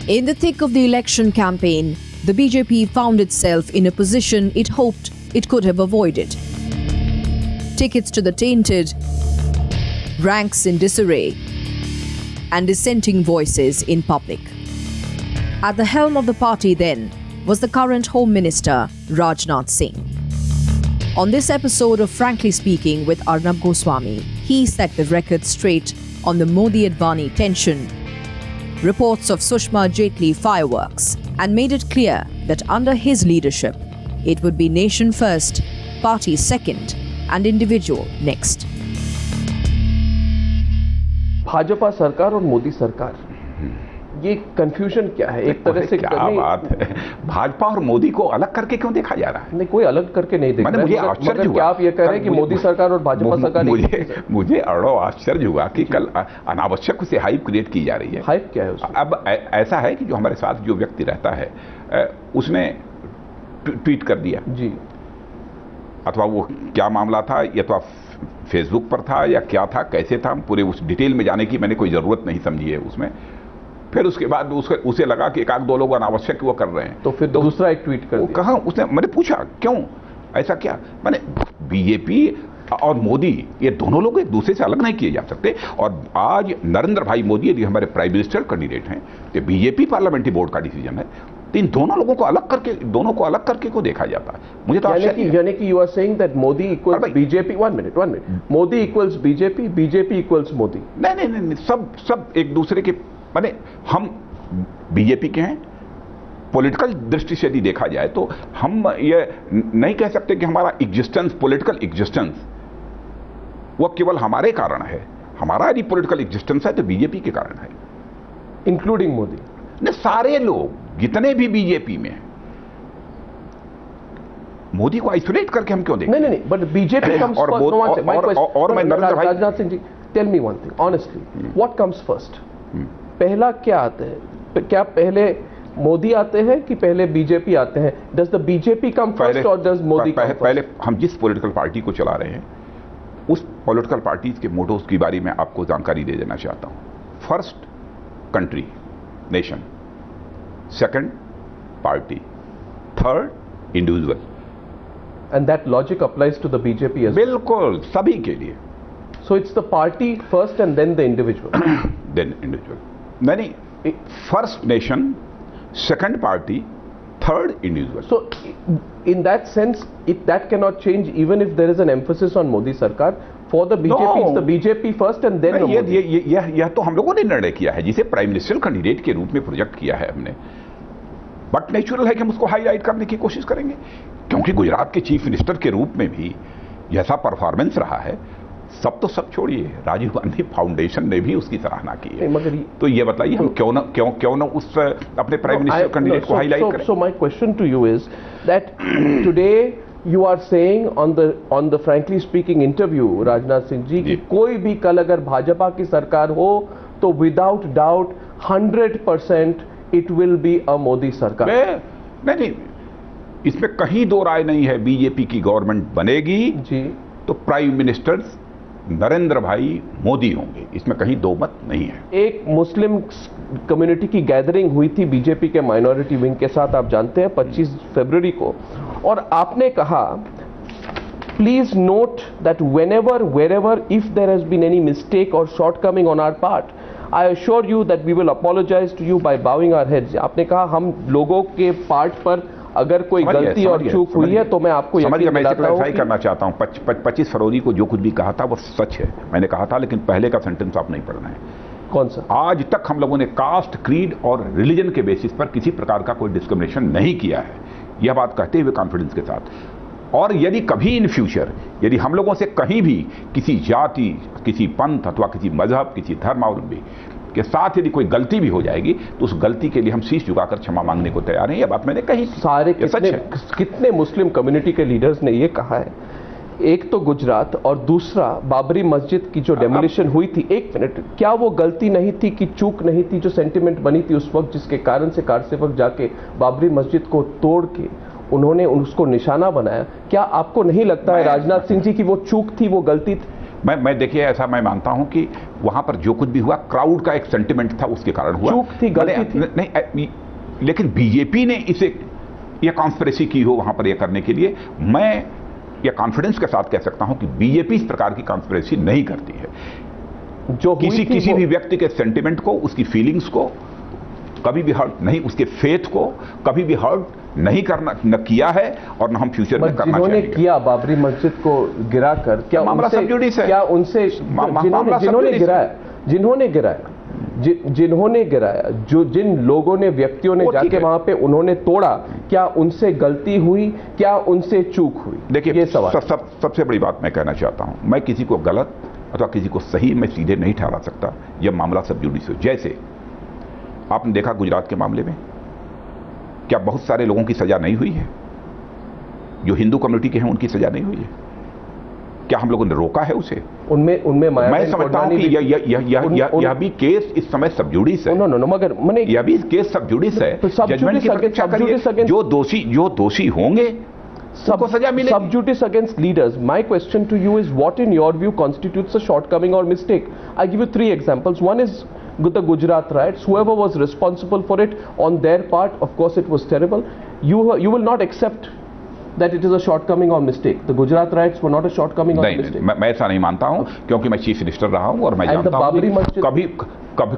In the thick of the election campaign, the BJP found itself in a position it hoped it could have avoided. Tickets to the tainted, ranks in disarray, and dissenting voices in public. At the helm of the party then was the current Home Minister, Rajnath Singh. On this episode of Frankly Speaking with Arnab Goswami, he set the record straight on the Modi-Advani tension, reports of Sushma Jaitley fireworks, and made it clear that under his leadership, it would be nation first, party second, and individual next. Bhajpa सरकार और मोदी सरकार, ये confusion क्या है? एक तरह से क्या बात है, भाजपा और मोदी को अलग करके क्यों देखा जा रहा है? नहीं, कोई अलग करके नहीं देखा। मुझे आश्चर्य हुआ, क्या आप ये कह रहे हैं कि मोदी सरकार और भाजपा सरकार? मुझे अड़ो आश्चर्य हुआ कि कल अनावश्यक से हाइप क्रिएट की जा रही है। हाइप क्या है उसमें? अब ऐसा है कि जो हमारे साथ जो व्यक्ति रहता है उसने ट्वीट कर दिया जी, अथवा वो क्या मामला था, या तो फेसबुक पर था या क्या था, कैसे था, पूरे उस डिटेल में जाने की मैंने कोई ज़रूरत नहीं समझी है उसमें। फिर उसके बाद उसे लगा कि एक आध दो लोग अनावश्यक वो कर रहे हैं, तो फिर दूसरा एक ट्वीट कर दिया। कहाँ उसने, मैंने पूछा क्यों ऐसा क्या, मैंने बीजेपी और मोदी ये दोनों लोग एक दूसरे से अलग नहीं किए जा सकते। और आज नरेंद्र भाई मोदी यदि हमारे प्राइम मिनिस्टर कैंडिडेट हैं तो बीजेपी पार्लियामेंट्री बोर्ड का डिसीजन है, तो इन दोनों लोगों को अलग करके को देखा जाता है। मुझे तो यानी कि you are saying that Modi equals BJP. One minute, Modi equals BJP, BJP equals Modi? नहीं, सब एक दूसरे के, माने हम बीजेपी के हैं। पॉलिटिकल दृष्टि से यदि देखा जाए तो हम ये नहीं कह सकते कि हमारा एग्जिस्टेंस, पॉलिटिकल एग्जिस्टेंस वो केवल हमारे कारण है। हमारा यदि पॉलिटिकल एग्जिस्टेंस है तो बीजेपी के कारण है, इंक्लूडिंग मोदी। ने सारे लोग जितने भी बीजेपी में हैं, मोदी को आइसोलेट करके हम क्यों देखें? नहीं, बट बीजेपी कम्स फर्स्ट। और मैं नरेंद्र भाई, Rajnath Singh ji, tell me one thing honestly, what comes first? पहला क्या आता है? क्या पहले मोदी आते हैं कि पहले बीजेपी आते हैं? Does the BJP come first और डज मोदी कम फर्स्ट? पहले हम जिस पॉलिटिकल पार्टी को चला रहे हैं उस पॉलिटिकल पार्टीज के मोटोज की बारे में आपको जानकारी दे देना चाहता हूं। First country, nation, second party, third individual. And that logic applies to the BJP? बिल्कुल, सभी के लिए। So it's the party first and then the individual? Then individual. नहीं, first nation, second party, third individual. So in that sense, that cannot change even if there is an emphasis on Modi Sarkar. For the BJP, no. It's the BJP first and then Modi. यह तो हम लोगों ने निर्णय किया है, जिसे prime minister candidate के रूप में प्रोजेक्ट किया है हमने। बट नेचुरल है कि हम उसको हाईलाइट करने की कोशिश करेंगे, क्योंकि गुजरात के चीफ मिनिस्टर के रूप में भी जैसा परफॉर्मेंस रहा है, सब छोड़िए, राजीव गांधी फाउंडेशन ने भी उसकी सराहना की है। मगर तो ये बताइए हम क्यों ना उस अपने प्राइम मिनिस्टर कैंडिडेट को हाईलाइट करें? So my question to you is that today you are saying on the frankly speaking interview, Rajnath Singh ji, कि कोई भी कल अगर भाजपा की सरकार हो तो without doubt 100% it will be a Modi सरकार। नहीं, इसमें कहीं दो राय नहीं है। बीजेपी की गवर्नमेंट बनेगी जी तो प्राइम मिनिस्टर नरेंद्र भाई मोदी होंगे, इसमें कहीं दो मत नहीं है। एक मुस्लिम कम्युनिटी की गैदरिंग हुई थी बीजेपी के माइनॉरिटी विंग के साथ, आप जानते हैं, 25 फरवरी को, और आपने कहा, please note that whenever wherever if there has been any mistake और shortcoming on our part, I assure you that we will apologise to you by bowing our heads. आपने कहा हम लोगों के पार्ट पर अगर कोई गलती और चूक हुई है तो मैं आपको यकीन दिलाता हूं। करना चाहता हूं, 25 फरवरी को जो कुछ भी कहा था वो सच है, मैंने कहा था, लेकिन पहले का सेंटेंस आप नहीं पढ़ना है। कौन सा? आज तक हम लोगों ने कास्ट, क्रीड और रिलीजन के बेसिस पर किसी प्रकार का कोई डिस्क्रिमिनेशन नहीं किया है, यह बात कहते हुए कॉन्फिडेंस के साथ। और यदि कभी इन फ्यूचर यदि हम लोगों से कहीं भी किसी जाति, किसी पंथ अथवा किसी मजहब, किसी धर्मावलंबी के साथ यदि कोई गलती भी हो जाएगी तो उस गलती के लिए हम शीश झुकाकर क्षमा मांगने को तैयार हैं। ये बात मैंने कही। सारे कितने मुस्लिम कम्युनिटी के लीडर्स ने ये कहा है? एक तो गुजरात और दूसरा बाबरी मस्जिद की जो डेमोलिशन हुई थी। एक मिनट, क्या वो गलती नहीं थी कि चूक नहीं थी जो सेंटिमेंट बनी थी उस वक्त, जिसके कारण से कारसेवक जाके बाबरी मस्जिद को तोड़ के उन्होंने उसको निशाना बनाया? क्या आपको नहीं लगता है राजनाथ सिंह जी की वो चूक थी, वो गलती थी? मैं देखिए ऐसा मैं मानता हूं कि वहां पर जो कुछ भी हुआ क्राउड का एक सेंटिमेंट था, उसके कारण हुआ। चूक थी, गलती थी। नहीं, लेकिन बीजेपी ने इसे ये कॉन्स्पिरेसी की हो वहां पर ये करने के लिए, मैं ये कॉन्फिडेंस के साथ कह सकता हूं कि बीजेपी इस प्रकार की कॉन्स्पिरेसी नहीं करती है। जो किसी भी व्यक्ति के सेंटिमेंट को, उसकी फीलिंग्स को कभी भी हर्ट नहीं, उसके फेथ को कभी भी हर्ट नहीं करना न किया है और न हम फ्यूचर में करना जिन्होंने चाहेंगे। किया बाबरी मस्जिद को गिराकर, क्या मामला सब जुडिस है। क्या उनसे जिन्होंने गिराया, जो जिन लोगों ने, व्यक्तियों ने जाके वहां पे उन्होंने तोड़ा, क्या उनसे गलती हुई, क्या उनसे चूक हुई? देखिए, ये सवाल सबसे बड़ी बात मैं कहना चाहता हूं, मैं किसी को गलत अथवा किसी को सही मैं सीधे नहीं ठहरा सकता। यह मामला सब जुडिस हो। जैसे आपने देखा गुजरात के मामले में, क्या बहुत सारे लोगों की सजा नहीं हुई है? जो हिंदू कम्युनिटी के हैं उनकी सजा नहीं हुई है? क्या हम लोगों ने रोका है उसे? उनमें मैं समझता हूं कि यह भी केस इस समय सब जुडिस है। मगर मैंने यह भी केस सब जुडिस है। जजमेंट की प्रतीक्षा करिए, जो दोषी होंगे सबको सजा मिलेगी। Sub judice against leaders. My question to you is, what in your view constitutes a shortcoming or mistake? I give you 3 examples. One is the Gujarat riots. Whoever was responsible for it, on their part, of course it was terrible. You will not accept that it is a shortcoming or mistake. The Gujarat riots were not a shortcoming or mistake. मैं ऐसा नहीं मानता हूं, क्योंकि मैं chief minister रहा हूं और मैं जानता हूं कि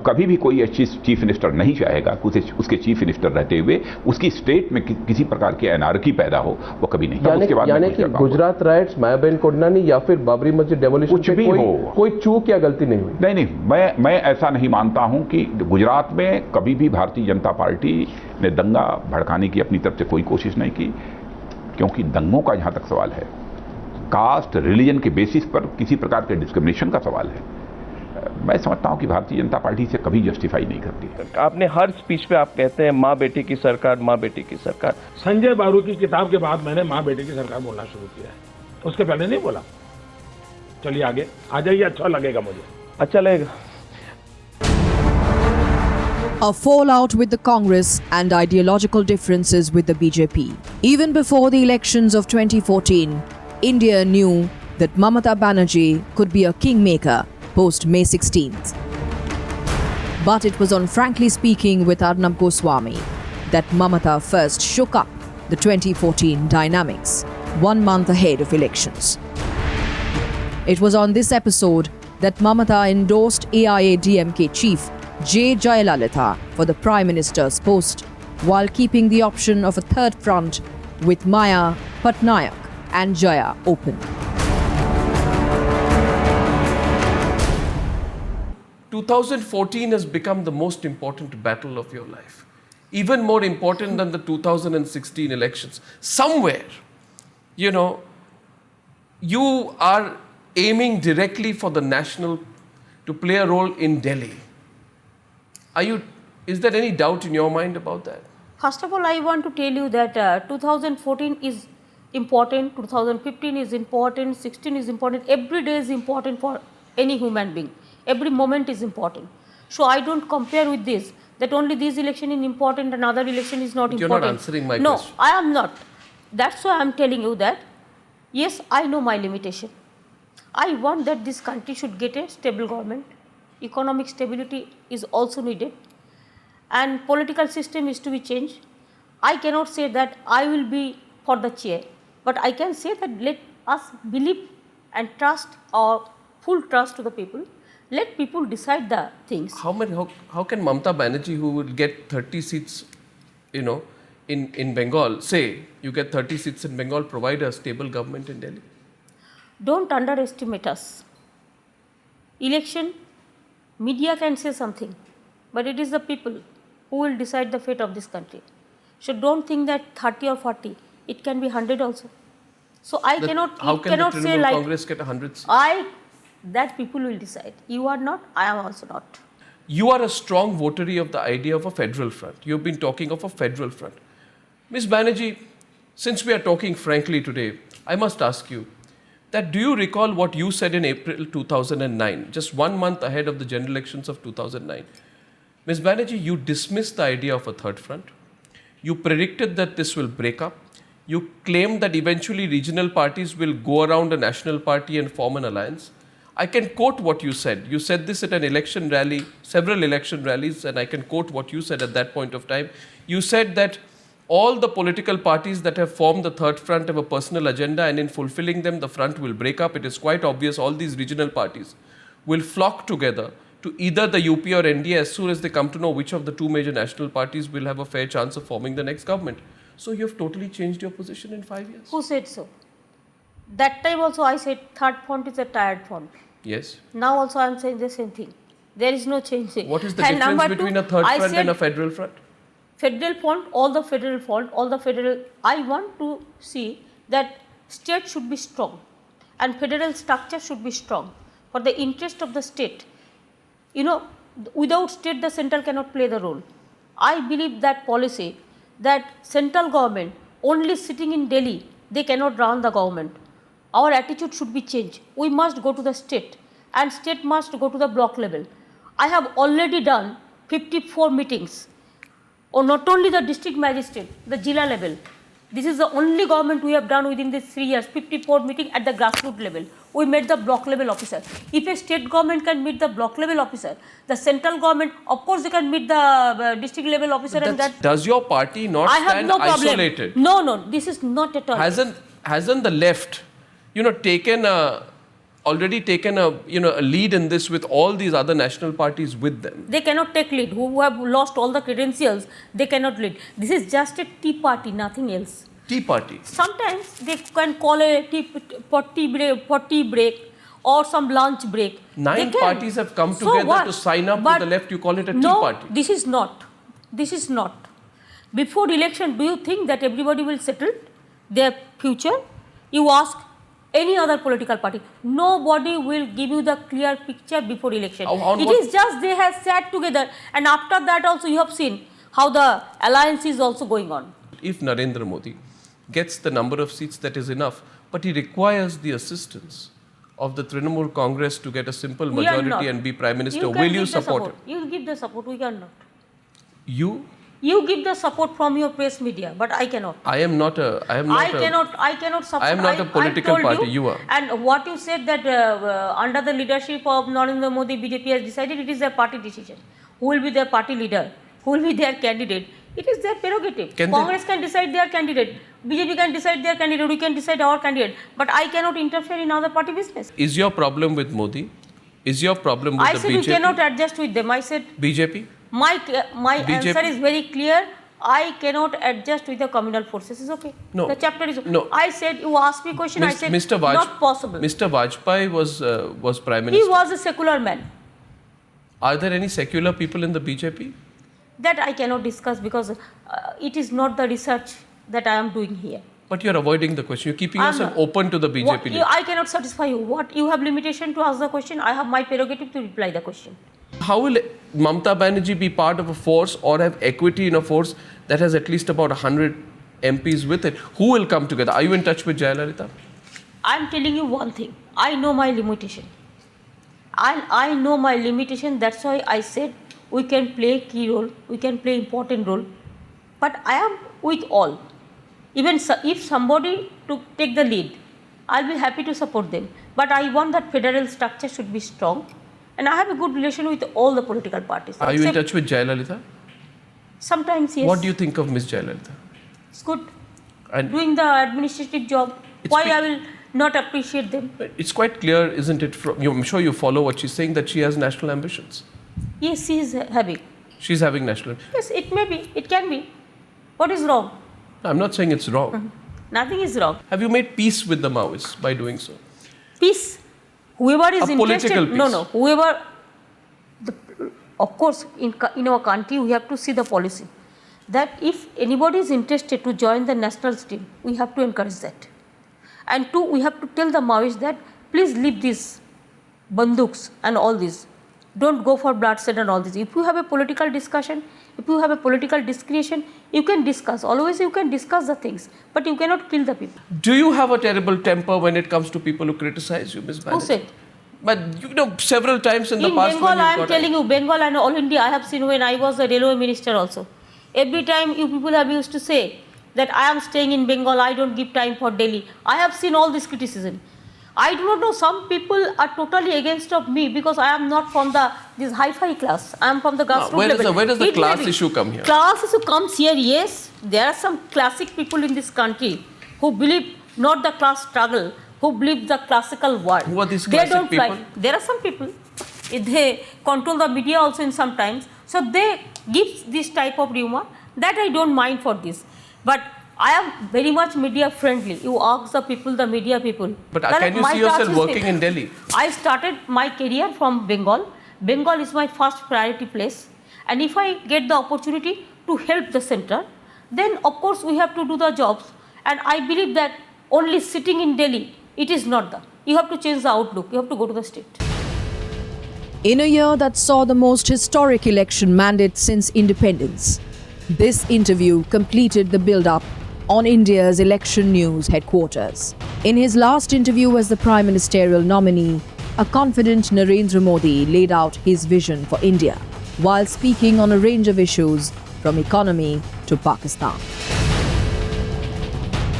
कभी भी कोई चीफ मिनिस्टर नहीं चाहेगा उसके चीफ मिनिस्टर रहते हुए उसकी स्टेट में किसी प्रकार की एनार्की पैदा हो, वो कभी नहीं। यानी कि गुजरात राइट्स, मायाबेन कोडनानी या फिर बाबरी मस्जिद डेमोलिशन, कुछ भी हो, कोई चूक या गलती नहीं हुई? नहीं, मैं ऐसा नहीं मानता हूं कि गुजरात में कभी भी भारतीय जनता पार्टी ने दंगा भड़काने की अपनी तरफ से कोई कोशिश नहीं की, क्योंकि दंगों का जहां तक सवाल है, कास्ट रिलीजन के बेसिस पर किसी प्रकार के डिस्क्रिमिनेशन का सवाल है, मैं समझता हूं कि भारतीय जनता पार्टी से कभी जस्टिफाई नहीं करती। आपने हर स्पीच पे आप कहते हैं माँ बेटी की सरकार, माँ बेटी की सरकार। संजय बारू की किताब के बाद मैंने माँ बेटी की सरकार बोलना शुरू किया है, उसके पहले नहीं बोला। चलिए आगे आ जाइए, अच्छा लगेगा मुझे। अच्छा लगेगा। A fallout with the Congress and ideological differences with the BJP. Even before the elections of 2014, India knew that Mamata Banerjee could be a kingmaker post May 16th. But it was on Frankly Speaking with Arnab Goswami that Mamata first shook up the 2014 dynamics, 1 month ahead of elections. It was on this episode that Mamata endorsed AIADMK chief J. Jayalalitha for the Prime Minister's post, while keeping the option of a third front with Maya, Patnaik and Jaya open. 2014 has become the most important battle of your life. Even more important than the 2016 elections. Somewhere, you are aiming directly for the national to play a role in Delhi. Is there any doubt in your mind about that? First of all, I want to tell you that 2014 is important, 2015 is important, 16 is important. Every day is important for any human being. Every moment is important. So I don't compare with this, that only this election is important and other election is not important. You're not answering my question. No, I am not. That's why I am telling you that, yes, I know my limitation. I want that this country should get a stable government. Economic stability is also needed. And political system is to be changed. I cannot say that I will be for the chair. But I can say that let us believe and trust, or full trust to the people. Let people decide the things. How can Mamata Banerjee, who will get 30 seats, in Bengal, say you get 30 seats in Bengal, provide a stable government in Delhi? Don't underestimate us. Election, media can say something, but it is the people who will decide the fate of this country. So don't think that 30 or 40, it can be 100 also. So how can the Trinamool Congress get 100 seats? That people will decide. You are not, I am also not. You are a strong votary of the idea of a federal front. You have been talking of a federal front. Ms. Banerjee, since we are talking frankly today, I must ask you that, do you recall what you said in April 2009, just 1 month ahead of the general elections of 2009? Ms. Banerjee, you dismissed the idea of a third front. You predicted that this will break up. You claimed that eventually regional parties will go around a national party and form an alliance. I can quote what you said. You said this at an election rally, several election rallies, and I can quote what you said at that point of time. You said that all the political parties that have formed the third front have a personal agenda, and in fulfilling them, the front will break up. It is quite obvious all these regional parties will flock together to either the UP or NDA as soon as they come to know which of the two major national parties will have a fair chance of forming the next government. So you have totally changed your position in 5 years. Who said so? That time also I said third front is a tired front. Yes. Now also I am saying the same thing. There is no change. What is the And difference number between two, a third I front said and a federal front? Federal front, all the federal, I want to see that state should be strong and federal structure should be strong for the interest of the state. You know, without state the central cannot play the role. I believe that policy, that central government only sitting in Delhi, they cannot run the government. Our attitude should be changed. We must go to the state and state must go to the block level. I have already done 54 meetings, or not only the district magistrate, the Jilla level. This is the only government we have done within these 3 years, 54 meetings at the grassroots level. We met the block level officer. If a state government can meet the block level officer, the central government, of course they can meet the district level officer. And that. Does your party not I have stand no problem. isolated? No, this is not at all. Hasn't the left, already taken a lead in this with all these other national parties with them? They cannot take lead. Who have lost all the credentials, they cannot lead. This is just a tea party, nothing else. Tea party. Sometimes they can call a tea break or some lunch break. 9 parties have come together to sign up with the left. You call it a tea party. This is not. This is not. Before election, do you think that everybody will settle their future? You ask any other political party. Nobody will give you the clear picture before election. It is just they have sat together, and after that also you have seen how the alliance is also going on. If Narendra Modi gets the number of seats that is enough, but he requires the assistance of the Trinamool Congress to get a simple majority and be Prime Minister, will you support him? You give the support, we cannot. You give the support from your press media, but I cannot. I cannot support. I am not a political party. You are. And what you said that under the leadership of Narendra Modi, BJP has decided, it is their party decision. Who will be their party leader? Who will be their candidate? It is their prerogative. Congress can decide their candidate. BJP can decide their candidate. We can decide our candidate. But I cannot interfere in other party business. Is your problem with Modi? Is your problem with the BJP? I said you cannot adjust with them. I said BJP? My answer is very clear. I cannot adjust with the communal forces. Is okay. No. The chapter is no. I said you asked me a question. I said not possible. Mr. Vajpayee was Prime Minister. He was a secular man. Are there any secular people in the BJP? That I cannot discuss because it is not the research that I am doing here. But you are avoiding the question. You are keeping yourself open to the BJP. I cannot satisfy you. What you have limitation to ask the question. I have my prerogative to reply the question. How will Mamata Banerjee be part of a force or have equity in a force that has at least about 100 MPs with it? Who will come together? Are you in touch with Jayalalitha? I am telling you one thing. I know my limitation. I know my limitation. That's why I said we can play key role. We can play important role. But I am with all. Even if somebody to take the lead, I'll be happy to support them. But I want that federal structure should be strong. And I have a good relation with all the political parties. Are you in touch with Jayalalitha? Sometimes, yes. What do you think of Ms. Jayalalitha? It's good. And doing the administrative job. Why I will not appreciate them? It's quite clear, isn't it? I'm sure you follow what she's saying, that she has national ambitions. Yes, she is having. She's having national ambitions. Yes, it may be. It can be. What is wrong? I'm not saying it's wrong. Nothing is wrong. Have you made peace with the Maoists by doing so? Peace. Whoever is interested. Political peace. No. Whoever. Of course, in our country, we have to see the policy. That if anybody is interested to join the national stream, we have to encourage that. And two, we have to tell the Maoists that please leave these banduks and all this. Don't go for bloodshed and all this. If you have a political discussion, if you have a political discretion, you can discuss. Always you can discuss the things, but you cannot kill the people. Do you have a terrible temper when it comes to people who criticize you, Ms. Banerjee? Who said? But several times in the past. In Bengal, I am telling you, Bengal and all India, I have seen when I was a railway minister also. Every time you people have used to say that I am staying in Bengal, I don't give time for Delhi. I have seen all this criticism. I do not know, some people are totally against of me because I am not from this hi-fi class. I am from the grassroots level. Where does the It may class be. issue come here? Class issue comes here, yes. There are some classic people in this country who believe not the class struggle, who believe the classical world. Who are these They classic don't people? like. There are some people. They control the media also in some times. So they give this type of rumor that I don't mind for this. But I am very much media friendly. You ask the people, the media people. But That can you my see task yourself is working in Delhi? I started my career from Bengal. Bengal is my first priority place. And if I get the opportunity to help the center, then of course we have to do the jobs. And I believe that only sitting in Delhi, it is not the. You have to change the outlook. You have to go to the state. In a year that saw the most historic election mandate since independence, this interview completed the build-up on India's election news headquarters. In his last interview as the Prime Ministerial nominee, a confident Narendra Modi laid out his vision for India while speaking on a range of issues from economy to Pakistan.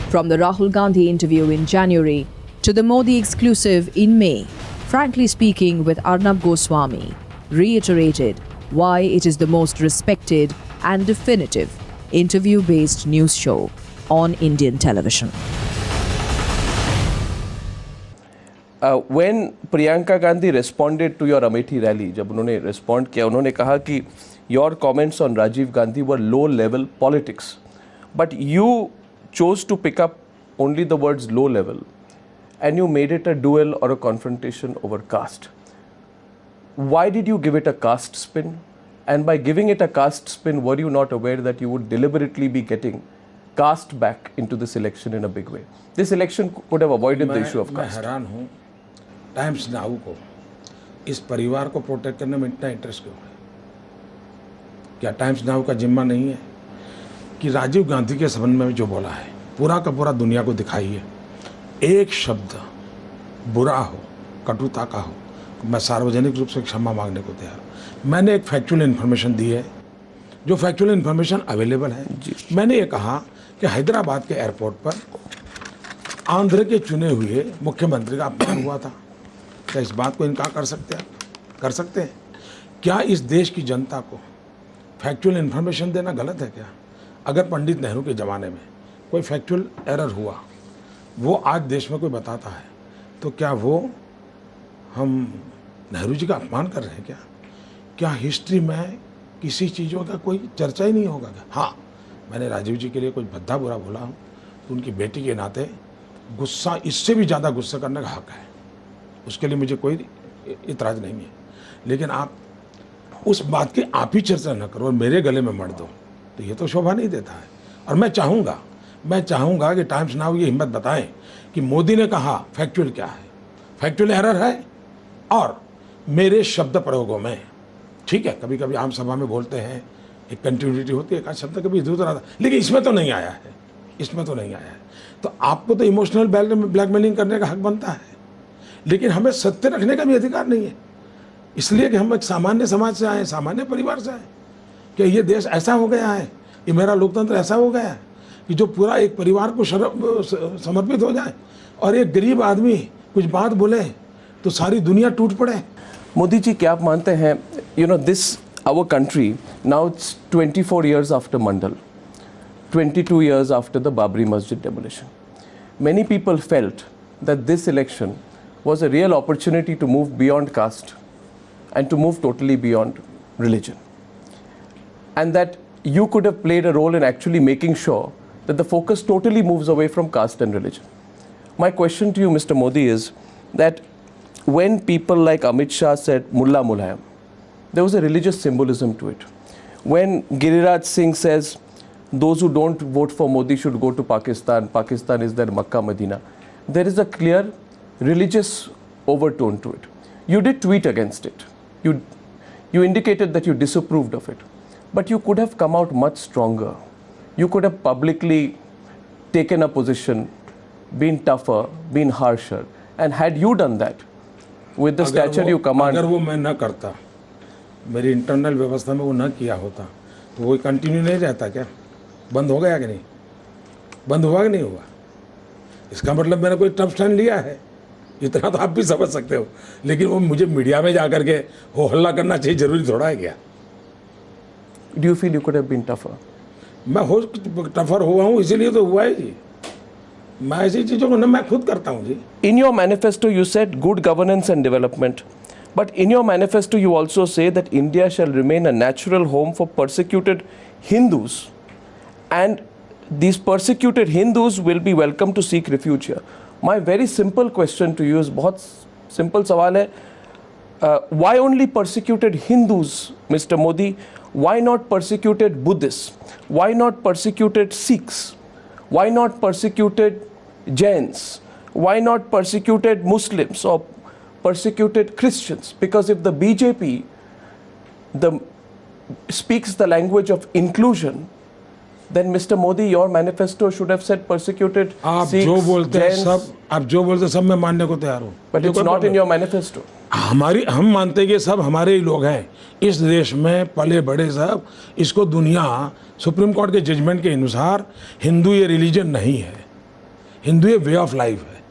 From the Rahul Gandhi interview in January to the Modi exclusive in May, Frankly Speaking with Arnab Goswami reiterated why it is the most respected and definitive interview-based news show on Indian television. When Priyanka Gandhi responded to your Amethi rally, जब उन्होंने respond किया, उन्होंने कहा कि your comments on Rajiv Gandhi were low-level politics, but you chose to pick up only the words low-level, and you made it a duel or a confrontation over caste. Why did you give it a caste spin? And by giving it a caste spin, were you not aware that you would deliberately be getting caste back into this election in a big way? This election could have avoided the issue of मैं caste. हैरान हूँ times now को इस परिवार को protect करने में इतना इंटरेस्ट क्यों है? क्या टाइम्स नाउ का जिम्मा नहीं है कि राजीव गांधी के संबंध में जो बोला है पूरा का पूरा दुनिया को दिखाइए? एक शब्द बुरा हो, कटुता का हो, मैं सार्वजनिक रूप से क्षमा मांगने को तैयार हूं। मैंने एक फैक्चुअल इन्फॉर्मेशन दी है, जो फैक्चुअल इन्फॉर्मेशन अवेलेबल है। मैंने ये कहा कि हैदराबाद के एयरपोर्ट पर आंध्र के चुने हुए मुख्यमंत्री का अपमान हुआ था। क्या इस बात को इनकार कर सकते हैं? कर सकते हैं? क्या इस देश की जनता को फैक्चुअल इन्फॉर्मेशन देना गलत है क्या? अगर पंडित नेहरू के ज़माने में कोई फैक्चुअल एरर हुआ, वो आज देश में कोई बताता है, तो क्या वो हम नेहरू जी का अपमान कर रहे हैं क्या? क्या हिस्ट्री में किसी चीज़ों का कोई चर्चा ही नहीं होगा क्या? हाँ, मैंने राजीव जी के लिए कुछ भद्दा बुरा बोला हूँ तो उनकी बेटी के नाते गुस्सा, इससे भी ज़्यादा गुस्सा करने का हक है, उसके लिए मुझे कोई इतराज़ नहीं है। लेकिन आप उस बात की आप ही चर्चा न करो और मेरे गले में मर दो, तो ये तो शोभा नहीं देता है। और मैं चाहूँगा कि टाइम्स नाउ ये हिम्मत बताएं कि मोदी ने कहा फैक्चुअल क्या है, फैक्चुअल एरर है, और मेरे शब्द प्रयोगों में, ठीक है, कभी कभी आम सभा में बोलते हैं, एक कंटिन्यूटी होती है, एक शब्द कभी इधर उधर आता, लेकिन इसमें तो नहीं आया है, इसमें तो नहीं आया है। तो आपको तो इमोशनल ब्लैकमेलिंग करने का हक बनता है, लेकिन हमें सत्य रखने का भी अधिकार नहीं है, इसलिए कि हम एक सामान्य समाज से आए, सामान्य परिवार से आए। कि ये देश ऐसा हो गया है, ये मेरा लोकतंत्र ऐसा हो गया है कि जो पूरा एक परिवार को समर्पित हो जाए और एक गरीब आदमी कुछ बात बोले तो सारी दुनिया टूट पड़े। मोदी जी, क्या आप मानते हैं, this our country, now it's 24 years after Mandal, 22 years after the Babri Masjid demolition. Many people felt that this election was a real opportunity to move beyond caste and to move totally beyond religion. And that you could have played a role in actually making sure that the focus totally moves away from caste and religion. My question to you, Mr. Modi, is that when people like Amit Shah said Mullah Mulayam, there was a religious symbolism to it. When Giriraj Singh says those who don't vote for Modi should go to Pakistan, Pakistan is their Makkah Medina, there is a clear religious overtone to it. You did tweet against it. You indicated that you disapproved of it. But you could have come out much stronger. You could have publicly taken a position, been tougher, been harsher. And had you done that, with the stature you command... अगर वो मैं न करता, मेरी internal व्यवस्था में वो न किया होता, तो वो कंटिन्यू नहीं रहता क्या? बंद हो गया कि नहीं? बंद हुआ कि नहीं हुआ? इसका मतलब मैंने कोई टफ स्टैंड लिया है, इतना तो आप भी समझ सकते हो, लेकिन वो मुझे मीडिया में जाकर के हो हल्ला करना चाहिए, जरूरी थोड़ा है क्या? Do you feel you could have been tougher? मैं हो टफर हुआ हूँ, इसीलिए तो हुआ है जी। मैं ऐसी चीज़ों को ना मैं खुद करता हूँ जी। In your manifesto, you said good governance and development. But in your manifesto, you also say that India shall remain a natural home for persecuted Hindus. And these persecuted Hindus will be welcome to seek refuge here. My very simple question to you is, बहुत simple सवाल है, why only persecuted Hindus, Mr. Modi? Why not persecuted Buddhists? Why not persecuted Sikhs? Why not persecuted Jains? Why not persecuted Muslims or persecuted Christians? Because if the BJP speaks the language of inclusion, then Mr. Modi, your manifesto should have said persecuted आप Sikhs, जो बोलते हैं Jains, सब, आप जो बोलते हैं सब मैं मानने को तैयार हूँ। but it's not in your manifesto. हम मानते हैं कि सब हमारे ही लोग हैं, इस देश में पले बड़े सब। इसको दुनिया सुप्रीम कोर्ट के जजमेंट के अनुसार हिंदू ये रिलीजन नहीं है, हिंदू ये वे ऑफ लाइफ है।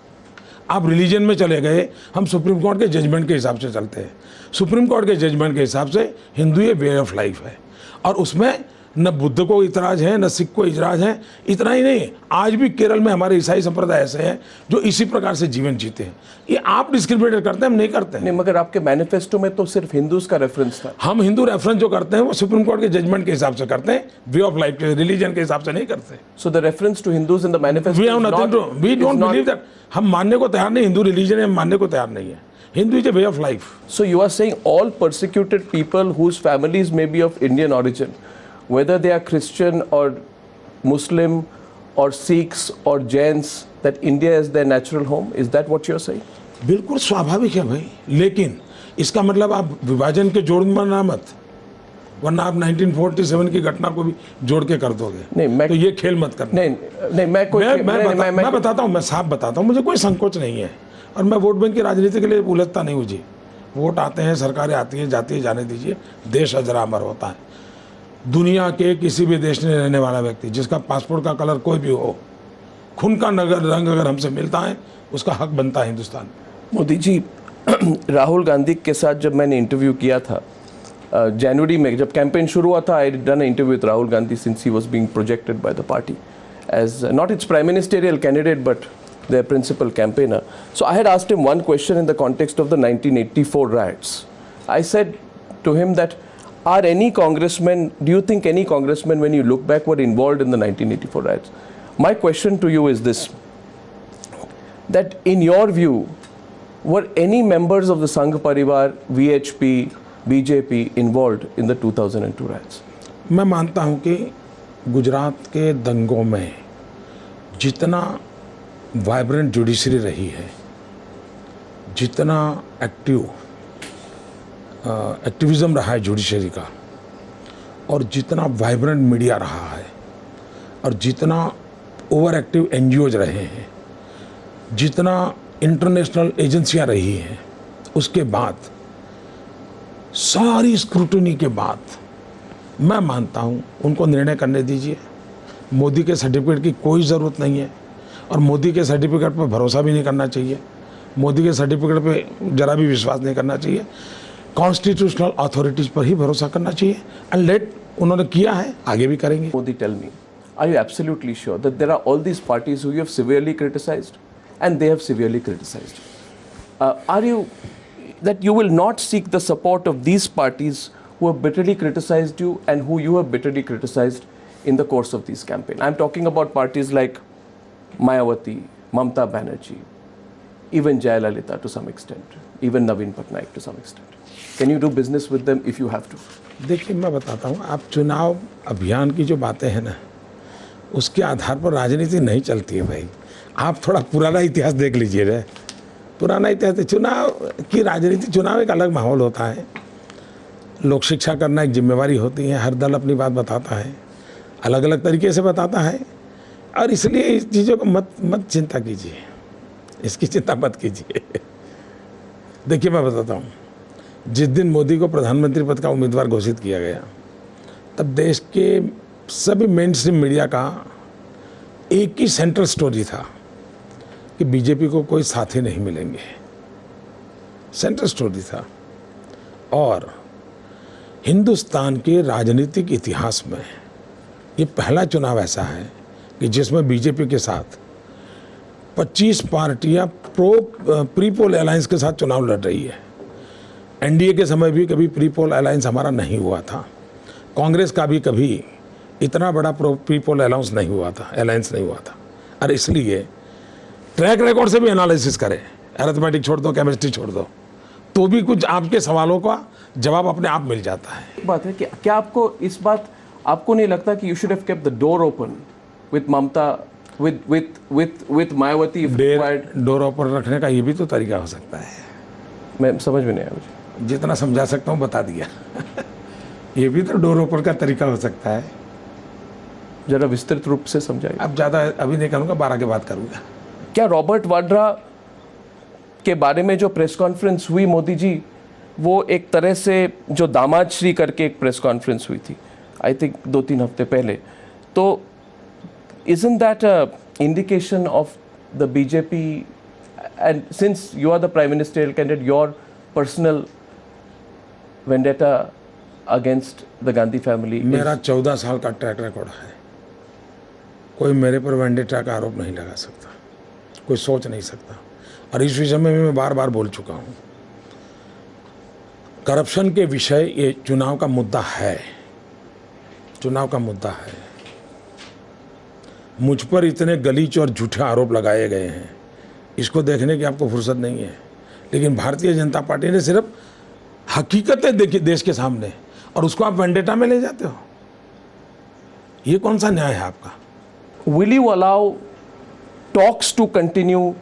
आप रिलीजन में चले गए, हम सुप्रीम कोर्ट के जजमेंट के हिसाब से चलते हैं। सुप्रीम कोर्ट के जजमेंट के हिसाब से हिंदू ये वे ऑफ लाइफ है, और उसमें न बुद्ध को इतराज है न सिख को इतराज है। इतना ही नहीं, आज भी केरल में हमारे ईसाई संप्रदाय ऐसे हैं जो इसी प्रकार से जीवन जीते हैं। ये आप डिस्क्रिमिनेट करते हैं, हम नहीं करते हैं। नहीं, मगर आपके मैनिफेस्टो में तो सिर्फ हिंदूज का रेफरेंस था। हम हिंदू रेफरेंस जो करते हैं वो सुप्रीम कोर्ट के जजमेंट के हिसाब से करते हैं, वे ऑफ लाइफ के रिलीजन के हिसाब से नहीं करते। So the reference to Hindus in the manifesto we have nothing to, we don't believe that. हम मानने को तैयार नहीं, हिंदू रिलीजन है, हम मानने को तैयार नहीं है। Hindu is a way of life. So you are saying all persecuted people whose families may be of Indian origin, whether they are Christian or Muslim or Sikhs or Jains, that India is their natural home? Is that what you are saying? बिल्कुल स्वाभाविक है भाई, लेकिन इसका मतलब आप विभाजन के जोड़ना मत, वरना आप 1947 की घटना को भी जोड़ के कर दोगे। नहीं, मैं तो ये खेल मत करना। नहीं, मैं बताता हूँ, मैं साफ बताता हूँ, मुझे कोई संकोच नहीं है, और मैं वोट बैंक की राजनीति के लिए उलझता नहीं हूँ जी। वोट आते हैं, सरकारें आती हैं, जाती है, जाने दीजिए, देश अजरा अमर होता है। दुनिया के किसी भी देश में रहने वाला व्यक्ति जिसका पासपोर्ट का कलर कोई भी हो, खून का रंग अगर हमसे मिलता है, उसका हक बनता है हिंदुस्तान। मोदी जी, राहुल गांधी के साथ जब मैंने इंटरव्यू किया था जनवरी में, जब कैंपेन शुरू हुआ था, I done interview with Rahul Gandhi since he was being projected by the party as not its prime ministerial candidate but their principal campaigner. So I had asked him one question in the context of the 1984 riots. I said to him that, are any congressmen, do you think any congressmen when you look back were involved in the 1984 riots? My question to you is this, that in your view, were any members of the Sangh Parivar, VHP, BJP involved in the 2002 riots? मैं मानता हूँ कि गुजरात के दंगों में जितना vibrant judiciary रही है, जितना एक्टिविज्म रहा है जुडिशरी का, और जितना वाइब्रेंट मीडिया रहा है, और जितना ओवर एक्टिव एनजीओज रहे हैं, जितना इंटरनेशनल एजेंसियां रही हैं, उसके बाद सारी स्क्रूटनी के बाद मैं मानता हूं उनको निर्णय करने दीजिए। मोदी के सर्टिफिकेट की कोई ज़रूरत नहीं है, और मोदी के सर्टिफिकेट पर भरोसा भी नहीं करना चाहिए। मोदी के सर्टिफिकेट पे जरा भी विश्वास नहीं करना चाहिए। कॉन्स्टिट्यूशनल अथॉरिटीज़ पर ही भरोसा करना चाहिए। एंड लेट, उन्होंने किया है, आगे भी करेंगे। Modi, tell me, are you absolutely sure that there are all these parties who you have severely criticized and they have severely criticized? Are you, that you will not seek the support of these parties who have bitterly criticized you and who you have bitterly criticized in the course of this campaign? I'm talking about parties like Mayawati, Mamta Banerjee, even Jayalalitha to some extent, even Naveen Patnaik to some extent. Can you do business with them if you have to? देखिए, मैं बताता हूँ, आप चुनाव अभियान की जो बातें हैं ना, उसके आधार पर राजनीति नहीं चलती है भाई। आप थोड़ा पुराना इतिहास देख लीजिए ना, पुराना इतिहास। चुनाव की राजनीति, चुनाव एक अलग माहौल होता है, लोक शिक्षा करना एक जिम्मेवारी होती है, हर दल अपनी बात बताता है, अलग अलग तरीके से बताता है, और इसलिए इस चीज़ों को मत चिंता कीजिए, इसकी चिंता मत कीजिए। देखिए, मैं बताता हूँ, जिस दिन मोदी को प्रधानमंत्री पद का उम्मीदवार घोषित किया गया, तब देश के सभी मेन स्ट्रीम मीडिया का एक ही सेंट्रल स्टोरी था कि बीजेपी को कोई साथी नहीं मिलेंगे, सेंट्रल स्टोरी था। और हिंदुस्तान के राजनीतिक इतिहास में ये पहला चुनाव ऐसा है कि जिसमें बीजेपी के साथ 25 पार्टियां प्री पोल अलायंस के साथ चुनाव लड़ रही है। एनडीए के समय भी कभी प्री पोल अलायंस हमारा नहीं हुआ था। कांग्रेस का भी कभी इतना बड़ा प्री पोल अलायंस नहीं हुआ था। और इसलिए ट्रैक रिकॉर्ड से भी एनालिसिस करें, अरिथमेटिक छोड़ दो, केमिस्ट्री छोड़ दो, तो भी कुछ आपके सवालों का जवाब अपने आप मिल जाता है। एक बात है कि क्या आपको नहीं लगता कि you should have kept the door open with Mamata, with Mayawati if required? Door open रखने का ये भी तो तरीका हो सकता है। मैं समझ में नहीं आया मुझे। जितना समझा सकता हूँ बता दिया। ये भी तो डोर ओपन का तरीका हो सकता है। जरा विस्तृत रूप से समझाइए। अब ज़्यादा अभी नहीं करूँगा, 12 के बाद करूँगा। क्या रॉबर्ट वाड्रा के बारे में जो प्रेस कॉन्फ्रेंस हुई मोदी जी, वो एक तरह से जो दामाद श्री करके एक प्रेस कॉन्फ्रेंस हुई थी, आई थिंक 2-3 हफ्ते पहले, तो isn't that a indication of the BJP, and since you are the prime ministerial candidate, your personal vendetta against the Gandhi family? मेरा 14 साल का ट्रैक रिकॉर्ड है। कोई मेरे पर वेंडेटा का आरोप नहीं लगा सकता, कोई सोच नहीं सकता। और इस विषय में मैं बार बार बोल चुका हूँ। करप्शन के विषय ये चुनाव का मुद्दा है, चुनाव का मुद्दा है। मुझ पर इतने गलीच और झूठे आरोप लगाए गए हैं, इसको देखने की आपको फुर्सत नहीं है। लेकिन भारतीय जनता पार्टी ने सिर्फ हकीकतें देखी देश के सामने, और उसको आप वेंडेटा में ले जाते हो। ये कौन सा न्याय है आपका? Will you allow talks to continue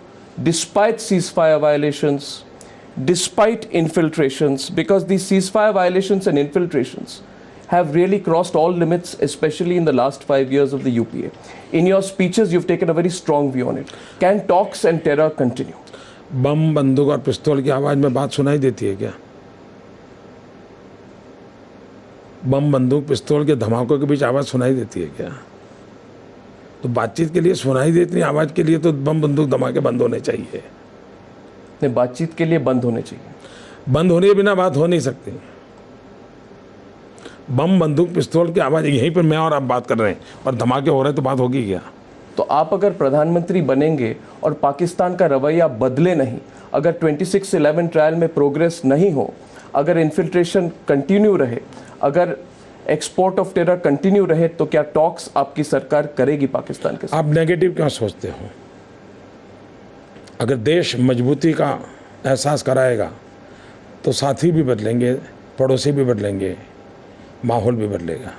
despite ceasefire violations, despite infiltrations? Because these ceasefire violations and infiltrations have really crossed all limits, especially in the last 5 years of the UPA. In your speeches, you've taken a very strong view on it. Can talks and terror continue? बम, बंदूक और पिस्तौल की आवाज़ में बात सुनाई देती है क्या? बम, बंदूक, पिस्तौल के धमाकों के बीच आवाज़ सुनाई देती है क्या? तो बातचीत के लिए सुनाई देती आवाज़ के लिए तो बम, बंदूक, धमाके बंद होने चाहिए। नहीं, बातचीत के लिए बंद होने चाहिए। बंद होने के बिना बात हो नहीं सकती। बम, बंदूक, पिस्तौल की आवाज़ यहीं पर मैं और आप बात कर रहे हैं और धमाके हो रहे हैं, तो बात होगी क्या? तो आप अगर प्रधानमंत्री बनेंगे और पाकिस्तान का रवैया बदले नहीं, अगर 26/11 ट्रायल में प्रोग्रेस नहीं हो, अगर इन्फिल्ट्रेशन कंटिन्यू रहे, अगर एक्सपोर्ट ऑफ टेरर कंटिन्यू रहे, तो क्या टॉक्स आपकी सरकार करेगी पाकिस्तान के साथ? आप नेगेटिव क्यों सोचते हो? अगर देश मजबूती का एहसास कराएगा तो साथी भी बदलेंगे, पड़ोसी भी बदलेंगे, माहौल भी बदलेगा।